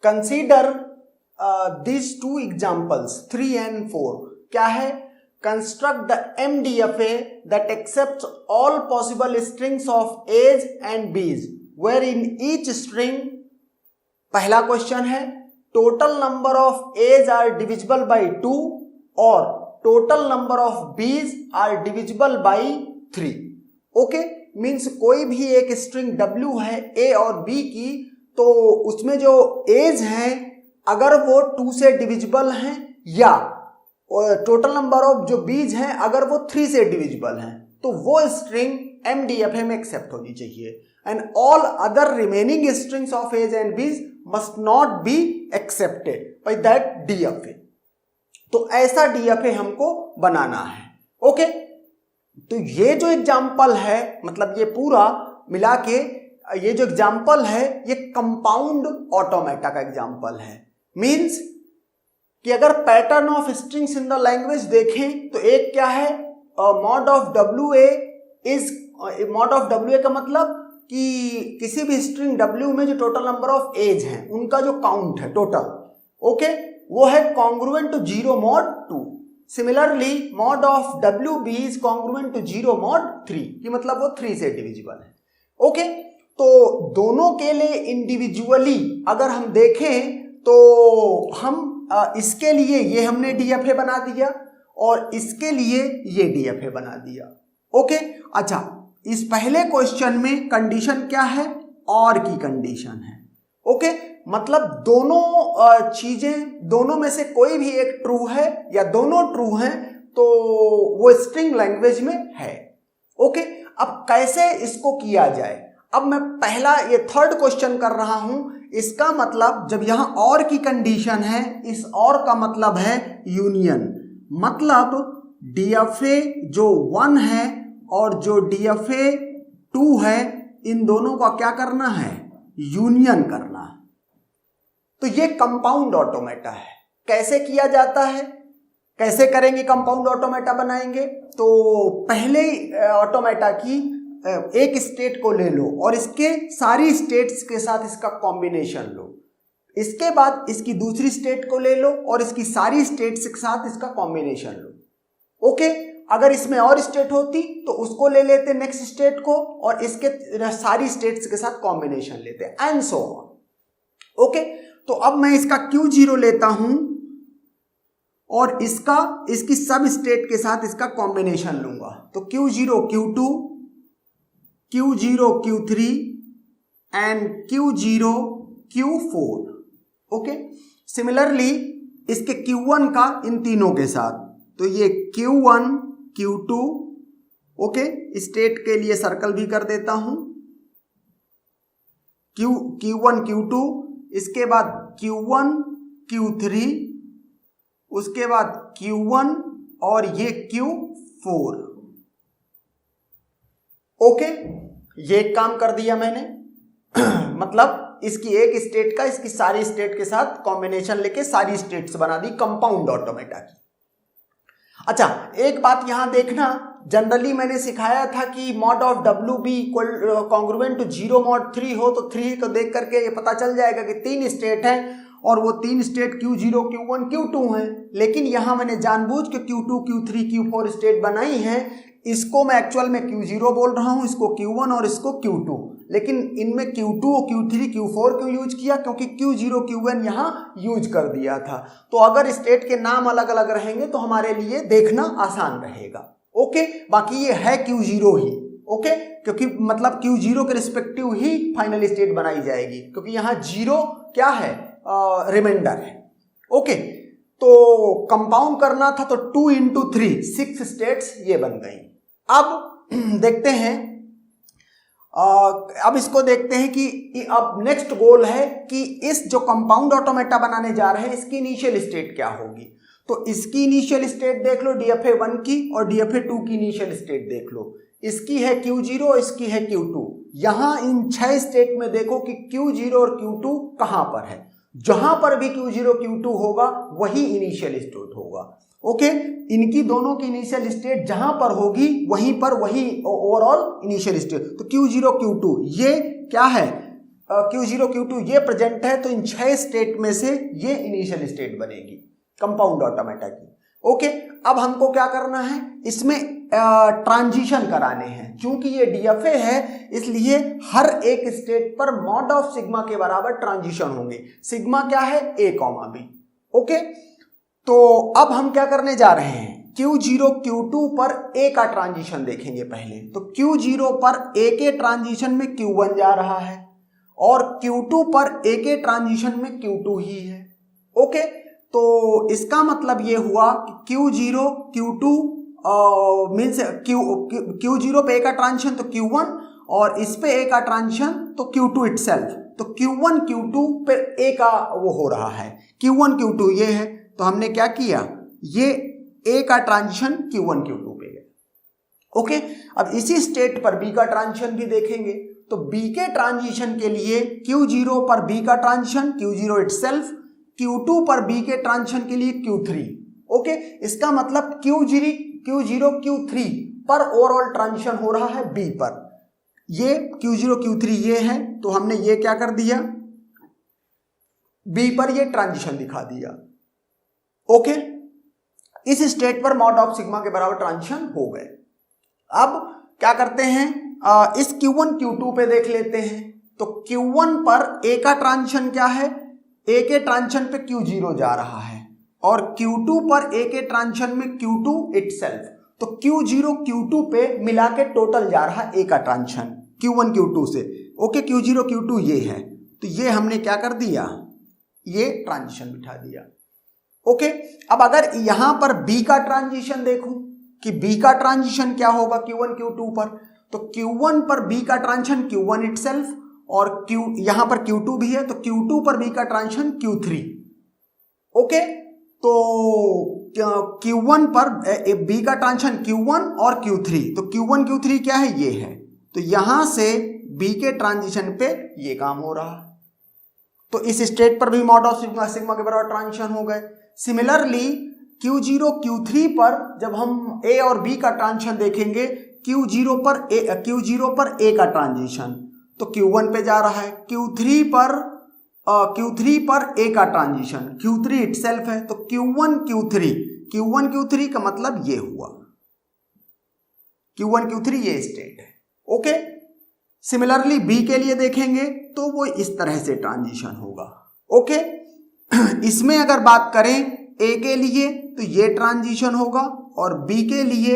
Consider these two examples 3 and 4. क्या है? Construct the MDFA that accepts all possible strings of A's and B's wherein each string, पहला question है, total number of A's are divisible by 2 और total number of B's are divisible by 3. Okay, means कोई भी एक string W है A और B की, तो उसमें जो A's हैं अगर वो 2 से डिविजिबल हैं या टोटल नंबर ऑफ जो बीज हैं अगर वो 3 से डिविजिबल हैं तो वो स्ट्रिंग MDFA में एक्सेप्ट होनी चाहिए. And all other remaining strings of a's and b's must not be accepted by that DFA. तो ऐसा DFA हमको बनाना है. ओके, तो ये जो एग्जाम्पल है, मतलब ये पूरा मिला के ये जो एग्जाम्पल है ये कंपाउंड ऑटोमेटा का एग्जाम्पल है. मीन्स कि अगर pattern of strings in the language देखें तो एक क्या है, mod of WA is, mod of WA का मतलब कि किसी भी स्ट्रिंग W में जो टोटल नंबर ऑफ एज हैं उनका जो काउंट है टोटल, ओके, वो है congruent to 0 mod 2. Similarly mod of WB is congruent to 0 mod 3, कि मतलब वो 3 से डिविजिबल है. ओके, तो दोनों के लिए इंडिविजुअली अगर हम देखें तो हम इसके लिए ये हमने DFA बना दिया और इसके लिए ये DFA बना दिया. ओके, अच्छा, इस पहले क्वेश्चन में कंडीशन क्या है, और की कंडीशन है. ओके, मतलब दोनों चीजें, दोनों में से कोई भी एक ट्रू है या दोनों ट्रू हैं तो वो स्ट्रिंग लैंग्वेज में है. ओके, अब कैसे इसको किया जाए. अब मैं पहला ये थर्ड क्वेश्चन कर रहा हूं. इसका मतलब जब यहां और की कंडीशन है, इस और का मतलब है यूनियन. मतलब DFA जो 1 है और जो DFA 2 है, इन दोनों का क्या करना है, यूनियन करना है. तो ये कंपाउंड ऑटोमेटा है. कैसे किया जाता है, कैसे करेंगे, कंपाउंड ऑटोमेटा बनाएंगे. तो पहले ऑटोमेटा की एक स्टेट को ले लो और इसके सारी स्टेट्स के साथ इसका कॉम्बिनेशन लो. इसके बाद इसकी दूसरी स्टेट को ले लो और इसकी सारी स्टेट्स के साथ इसका कॉम्बिनेशन लो. ओके, अगर इसमें और स्टेट होती तो उसको ले लेते नेक्स्ट स्टेट को और इसके सारी स्टेट्स के साथ कॉम्बिनेशन लेते, एंड सो ऑन. ओके, तो अब मैं इसका Q0 लेता हूं और इसकी सब स्टेट के साथ इसका कॉम्बिनेशन लूंगा. तो Q0 Q2, Q0 Q3 and Q0 Q4. Okay, similarly इसके Q1 का इन तीनों के साथ, तो ये Q1 Q2, ओके, स्टेट के लिए सर्कल भी कर देता हूं, Q1 Q2, इसके बाद Q1 Q3, उसके बाद Q1 और ये Q4. ओके, ये काम कर दिया मैंने. मतलब इसकी एक स्टेट का इसकी सारी स्टेट के साथ कॉम्बिनेशन लेके सारी स्टेट्स बना दी कंपाउंड ऑटोमेटा की. अच्छा, एक बात यहां देखना, जनरली मैंने सिखाया था कि mod of WB equal congruent to 0 mod 3 हो तो 3 को देख करके ये पता चल जाएगा कि 3 स्टेट हैं और वो 3 स्टेट Q0 Q1 Q2 हैं. लेकिन यहां मैंने जानबूझ के Q2 Q3 Q4 स्टेट बनाई है. इसको मैं एक्चुअल में Q0 बोल रहा हूं, इसको Q1 और इसको Q2. लेकिन इनमें Q2 Q3 Q4 क्यों यूज किया, क्योंकि Q0 Q1 यहां यूज कर दिया था. तो अगर स्टेट के नाम अलग अलग रहेंगे तो हमारे लिए देखना आसान रहेगा. ओके, बाकी ये है Q0 ही. ओके, क्योंकि मतलब Q0 के रिस्पेक्टिव ही फाइनल स्टेट बनाई जाएगी, क्योंकि यहां 0 क्या है, रिमाइंडर है. ओके, तो कंपाउंड करना था तो 2 into 3 6 स्टेट्स ये बन गई. अब देखते हैं, अब इसको देखते हैं कि अब नेक्स्ट गोल है कि इस जो कंपाउंड ऑटोमेटा बनाने जा रहे हैं इसकी इनिशियल स्टेट क्या होगी. तो इसकी इनिशियल स्टेट देख लो DFA 1 की और DFA 2 की इनिशियल स्टेट देख लो. इसकी है Q0, इसकी है Q2. यहां इन 6 स्टेट में देखो कि Q0 और Q2 कहां पर है. जहां पर भी Q0 Q2 होगा वही इनिशियल स्टेट होगा. ओके, इनकी दोनों की इनिशियल स्टेट जहां पर होगी वहीं पर वही ओवरऑल इनिशियल स्टेट. तो Q0 Q2 ये क्या है, Q0 Q2 ये प्रेजेंट है, तो इन 6 स्टेट में से ये इनिशियल स्टेट बनेगी कंपाउंड ऑटोमेटा की। ओके, अब हमको क्या करना है, इसमें ट्रांजिशन कराने हैं। क्योंकि ये डीएफए है इसलिए हर एक स्टेट पर मॉड ऑफ सिग्मा के बराबर ट्रांजिशन होंगे। सिग्मा क्या है, a, b। ओके, तो अब हम क्या करने जा रहे हैं, Q0 Q2 पर a का ट्रांजिशन देखेंगे पहले। तो Q0 पर a के ट्रांजिशन में Q1 जा रहा है और Q2 पर a के ट्रांजिशन में Q2 ही है। ओके, तो इसका मतलब ये हुआ कि Q0 Q2 मीन्स Q0 पे a का ट्रांजिशन तो Q1 और इस पे a का ट्रांजिशन तो Q2 इटसेल्फ। तो Q1 Q2 पे a का वो हो रहा है, Q1 Q2 ये है। तो हमने क्या किया, ये a का ट्रांजिशन Q1 Q2 पे है। ओके, अब इसी स्टेट पर b का ट्रांजिशन भी देखेंगे। तो b के ट्रांजिशन के लिए Q0 पर b का ट्रांजिशन Q0 इटसेल्फ, Q2 पर b के ट्रांजिशन के लिए Q3। ओके, इसका मतलब Q0 Q3 पर ओवरऑल ट्रांजिशन हो रहा है b पर। ये Q0 Q3 ये है, तो हमने ये क्या कर दिया, b पर ये ट्रांजिशन दिखा दिया। ओके, इस स्टेट पर मॉड ऑफ सिग्मा के बराबर ट्रांजिशन हो गए। अब क्या करते हैं, इस Q1 Q2 पे देख लेते हैं। तो Q1 पर a का ट्रांजिशन क्या है, a के ट्रांजिशन पे Q0 जा रहा है और Q2 पर a के ट्रांजिशन में Q2 इटसेल्फ। तो Q0 Q2 पे मिला के टोटल जा रहा है a का ट्रांजिशन Q1 Q2 से। ओके, Q0 Q2 ये है, तो ये हमने क्या कर दिया, ये ट्रांजिशन बिठा दिया। ओके, अब अगर यहां पर b का ट्रांजिशन देखूं कि b का ट्रांजिशन क्या होगा Q1 Q2 पर, तो Q1 पर b का ट्रांजिशन Q1 इटसेल्फ और यहां पर Q2 भी है, तो Q2 पर b का ट्रांजिशन Q3। ओके, तो Q1 पर b का ट्रांजिशन Q1 और Q3, तो Q1 Q3 क्या है, ये है। तो यहां से b के ट्रांजिशन पे ये काम हो रहा है। तो इस स्टेट पर भी मॉड ऑफ सिग्मा के बराबर ट्रांजिशन हो गए। सिमिलरली Q0 Q3 पर जब हम a और b का ट्रांजिशन देखेंगे, Q0 पर a का ट्रांजिशन तो Q1 पे जा रहा है, Q3 पर a का ट्रांजिशन Q3 इटसेल्फ है। तो Q1 Q3 का मतलब ये हुआ, Q1 Q3 ये स्टेट है। ओके, सिमिलरली b के लिए देखेंगे तो वो इस तरह से ट्रांजिशन होगा। ओके, इसमें अगर बात करें a के लिए तो ये ट्रांजिशन होगा और b के लिए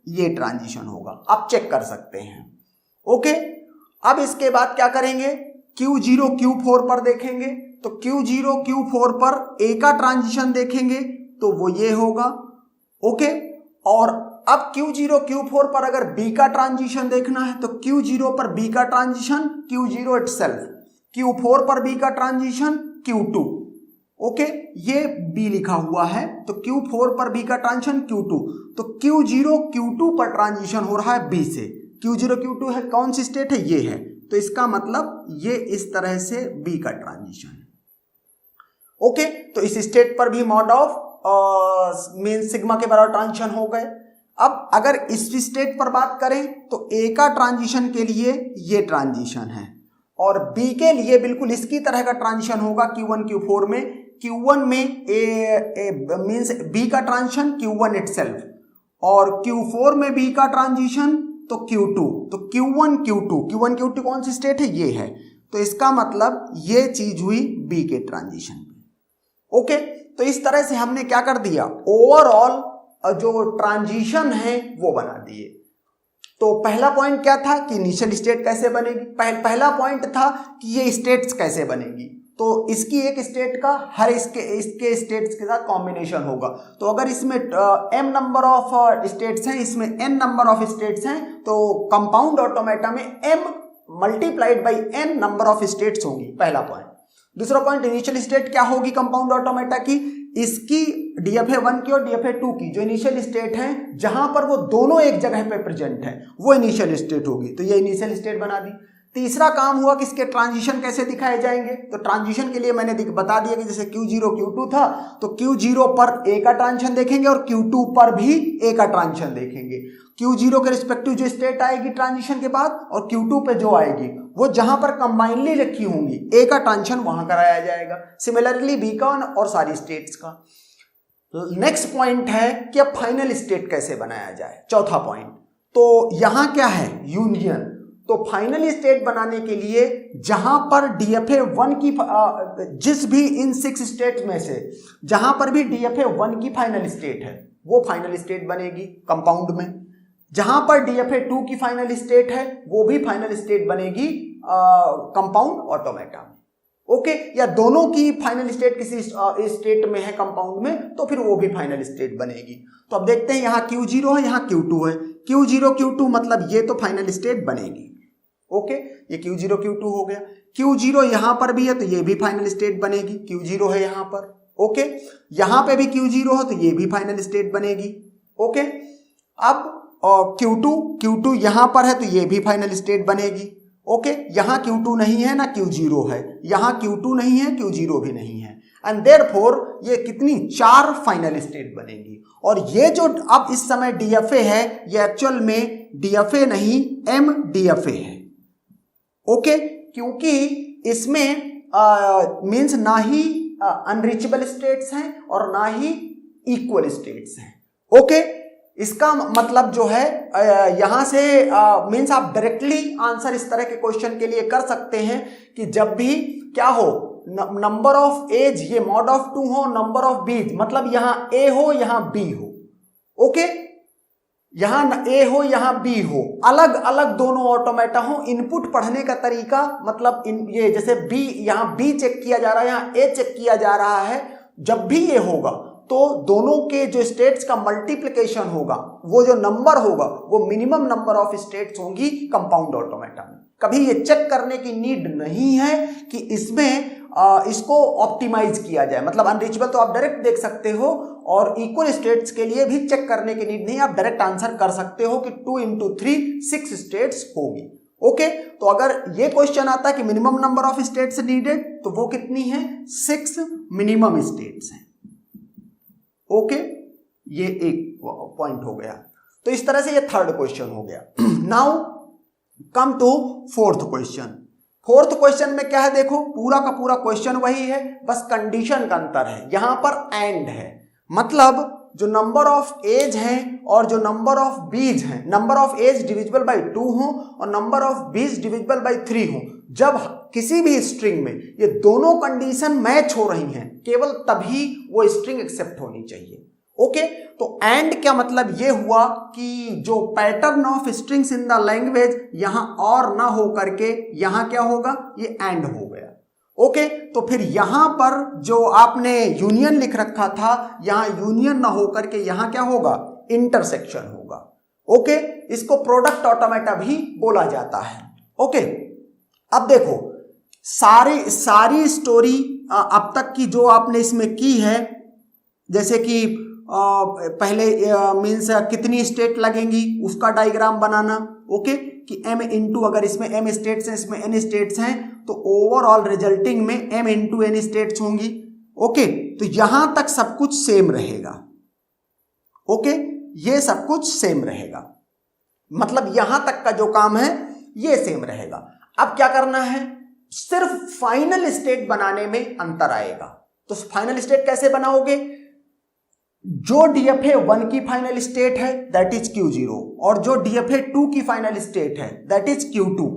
ये ट्रांजिशन होगा, आप चेक कर सकते हैं। ओके, अब इसके बाद क्या करेंगे, Q0 Q4 पर देखेंगे। तो Q0 Q4 पर a का ट्रांजिशन देखेंगे तो वो ये होगा। ओके, और अब Q0 Q4 पर अगर b का ट्रांजिशन देखना है तो Q0 पर b का ट्रांजिशन Q0 इटसेल्फ, Q4 पर b का ट्रांजिशन Q2। ओके, ये b लिखा हुआ है, तो Q4 पर b का ट्रांजिशन Q2। तो Q0 Q2 पर ट्रांजिशन हो रहा है b से। Q0 Q2 है, कौन सी स्टेट है, ये है। तो इसका मतलब ये इस तरह से b का ट्रांजिशन है। ओके, तो इस स्टेट पर भी मॉड ऑफ मीन सिग्मा के बराबर ट्रांजिशन हो गए। अब अगर इस स्टेट पर बात करें तो a का ट्रांजिशन के लिए ये ट्रांजिशन है और b के लिए बिल्कुल इसकी तरह का ट्रांजिशन होगा Q1 Q4 में। Q1 में मीन्स b का ट्रांजिशन Q1 इटसेल्फ और Q4 में b का ट्रांजिशन तो Q2। तो Q1 Q2 कौन सी स्टेट है, ये है। तो इसका मतलब ये चीज हुई b के ट्रांजिशन में। ओके, तो इस तरह से हमने क्या कर दिया, ओवरऑल जो ट्रांजिशन है वो बना दिए। तो पहला पॉइंट क्या था कि इनिशियल स्टेट कैसे बनेगी, पहला पॉइंट था कि ये स्टेट्स कैसे बनेगी। तो इसकी एक स्टेट का हर इसके स्टेट्स के साथ कॉम्बिनेशन होगा। तो अगर इसमें m नंबर ऑफ स्टेट्स हैं, इसमें n नंबर ऑफ स्टेट्स हैं, तो कंपाउंड ऑटोमेटा में m multiplied by n number of states होगी, पहला पॉइंट। दूसरा पॉइंट, इनिशियल स्टेट क्या होगी कंपाउंड ऑटोमेटा की, इसकी DFA1 की और DFA2 की जो इनिशियल स्टेट है जहां पर वो दोनों एक जगह पे प्रेजेंट है वो इनिशियल स्टेट होगी। तो ये इनिशियल स्टेट बना दी। तीसरा काम हुआ कि इसके ट्रांजिशन कैसे दिखाए जाएंगे। तो ट्रांजिशन के लिए मैंने बता दिया कि जैसे Q0 Q2 था तो Q0 पर a का ट्रांजिशन देखेंगे और Q2 पर भी a का ट्रांजिशन देखेंगे। Q0 के रिस्पेक्टिव जो स्टेट आएगी ट्रांजिशन के बाद और Q2 पे जो आएगी वो जहां पर कंबाइनली रखी होंगी ए का ट्रांजिशन वहां कराया जाएगा, सिमिलरली बी का और सारी स्टेट्स का। नेक्स्ट पॉइंट है कि अब फाइनल स्टेट कैसे बनाया जाए, चौथा पॉइंट। तो यहां क्या है, यूनियन। तो फाइनल स्टेट बनाने के लिए जहां पर डीएफए 1 की जिस भी इन 6 स्टेट में से जहां पर भी डीएफए 1 की फाइनल स्टेट है वो फाइनल स्टेट बनेगी कंपाउंड में, जहां पर डीएफए 2 की फाइनल स्टेट है वो भी फाइनल स्टेट बनेगी कंपाउंड ऑटोमेटा में। ओके, या दोनों की फाइनल स्टेट किसी स्टेट में है कंपाउंड में तो फिर वो भी फाइनल स्टेट बनेगी। तो अब देखते हैं यहाँ Q0 है, यहाँ Q2 है। Q0 Q2 मतलब ये तो फाइनल स्टेट बनेगी। ओके, ये Q0 Q2 हो गया। Q0 यहां पर भी है तो ये भी फाइनल स्टेट बनेगी, Q0 है यहां पर। ओके, यहां पे भी Q0 है तो ये भी फाइनल स्टेट बनेगी। ओके, अब Q2 यहां पर है तो ये भी फाइनल स्टेट बनेगी। ओके, यहां Q2 नहीं है ना Q0 है, यहां Q2 नहीं है Q0 भी नहीं है, एंड देयरफॉर ये कितनी 4 फाइनल स्टेट बनेगी। और ये जो अब इस समय डीएफए है ये एक्चुअल में डीएफए नहीं MDFA है। ओके, क्योंकि इसमें मींस ना ही अनरीचेबल स्टेट्स हैं और ना ही इक्वल स्टेट्स हैं। ओके, इसका मतलब जो है यहां से मींस आप डायरेक्टली आंसर इस तरह के क्वेश्चन के लिए कर सकते हैं कि जब भी क्या हो, नंबर ऑफ एज ये मॉड ऑफ 2 हो, नंबर ऑफ बीज मतलब यहां ए हो यहां बी हो। ओके, यहां ए हो यहां बी हो, अलग अलग दोनों ऑटोमेटा हो। इनपुट पढ़ने का तरीका मतलब ये जैसे बी यहां बी चेक किया जा रहा है, यहां ए चेक किया जा रहा है। जब भी ये होगा तो दोनों के जो स्टेट्स का मल्टीप्लिकेशन होगा, वो जो नंबर होगा वो मिनिमम नंबर ऑफ स्टेट्स होंगी कंपाउंड ऑटोमेटा में। कभी ये चेक करने की नीड नहीं है कि इसमें इसको ऑप्टिमाइज किया जाए, मतलब अनरीचेबल तो आप डायरेक्ट देख सकते हो और इक्वल स्टेट्स के लिए भी चेक करने की नीड नहीं, आप डायरेक्ट आंसर कर सकते हो कि 2 × 3 6 स्टेट्स होगी। ओके, तो अगर ये क्वेश्चन आता है कि minimum number of states needed तो वो कितनी है, 6 मिनिमम स्टेट्स हैं। ओके, ये एक पॉइंट हो गया। तो इस तरह से ये थर्ड क्वेश्चन हो गया। Now come to fourth question. Fourth question में क्या है, देखो पूरा का पूरा क्वेश्चन वही है, बस कंडीशन का अंतर है। यहां पर एंड है, मतलब जो नंबर ऑफ एज है और जो नंबर ऑफ बीज है, number of a's divisible by 2 हो और number of b's divisible by 3 हो। जब किसी भी स्ट्रिंग में ये दोनों कंडीशन मैच हो रही हैं केवल तभी वो स्ट्रिंग एक्सेप्ट होनी चाहिए। ओके, तो एंड क्या मतलब ये हुआ कि जो pattern of strings in the language यहां और ना हो करके यहां क्या होगा, ये एंड हो गया। ओके, तो फिर यहां पर जो आपने यूनियन लिख रखा था यहां यूनियन ना हो करके यहां क्या होगा, इंटरसेक्शन होगा। ओके, इसको प्रोडक्ट ऑटोमेटा भी बोला जाता है। ओके, अब देखो सारी स्टोरी अब तक की जो आपने इसमें की है, जैसे कि पहले मीन्स कितनी स्टेट लगेंगी उसका डायग्राम बनाना। ओके, कि m इंटू अगर इसमें m स्टेट्स हैं इसमें n स्टेट्स हैं तो ओवरऑल रिजल्टिंग में m इंटू n स्टेट्स होंगी। ओके, तो यहां तक सब कुछ सेम रहेगा। ओके, ये सब कुछ सेम रहेगा, मतलब यहां तक का जो काम है ये सेम रहेगा। अब क्या करना है, सिर्फ फाइनल स्टेट बनाने में अंतर आएगा। तो फाइनल स्टेट कैसे बनाओगे, जो डीएफए 1 की फाइनल स्टेट है दैट इज Q0 और जो डीएफए 2 की फाइनल स्टेट है दैट इज Q2।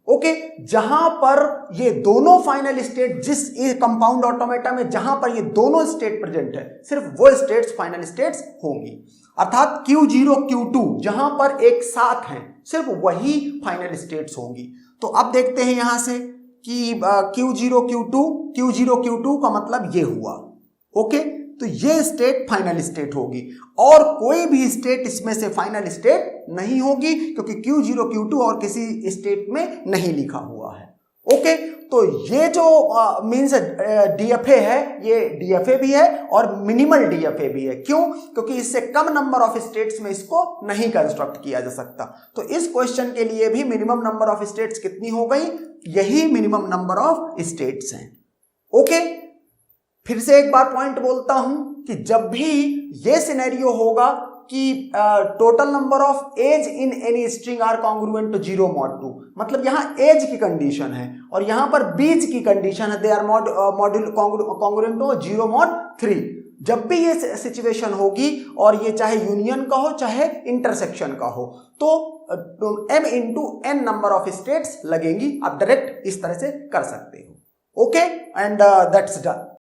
ओके, जहां पर ये दोनों फाइनल स्टेट जिस कंपाउंड ऑटोमेटा में जहां पर ये दोनों स्टेट प्रेजेंट है सिर्फ वो स्टेट्स फाइनल स्टेट्स होंगी, अर्थात Q0 Q2 जहां पर एक साथ हैं सिर्फ वही फाइनल स्टेट्स होंगी। तो अब देखते हैं यहां से कि Q0 Q2 का मतलब ये हुआ। ओके, तो ये स्टेट फाइनल स्टेट होगी और कोई भी स्टेट इसमें से फाइनल स्टेट नहीं होगी क्योंकि Q0 Q2 और किसी स्टेट में नहीं लिखा हुआ है। ओके, तो ये जो मीन्स डीएफए है ये डीएफए भी है और मिनिमल डीएफए भी है। क्यों, क्योंकि इससे कम नंबर ऑफ स्टेट्स में इसको नहीं कंस्ट्रक्ट किया जा सकता। तो इस क्वेश्चन के लिए भी मिनिमम नंबर ऑफ स्टेट्स कितनी हो गई, यही मिनिमम नंबर ऑफ स्टेट्स हैं। ओके, फिर से एक बार पॉइंट बोलता हूं कि जब भी ये सिनेरियो होगा कि total number of a's in any string are congruent to 0 mod 2, मतलब यहाँ एज की कंडीशन है और यहाँ पर बीज की कंडीशन है, they are module congruent to 0 mod 3। जब भी ये सिचुएशन होगी और ये चाहे यूनियन का हो चाहे इंटरसेक्शन का हो, तो m into n number of states लगेंगी। आप डायरेक्ट इस तरह से कर सकते हो। Okay, and that's done.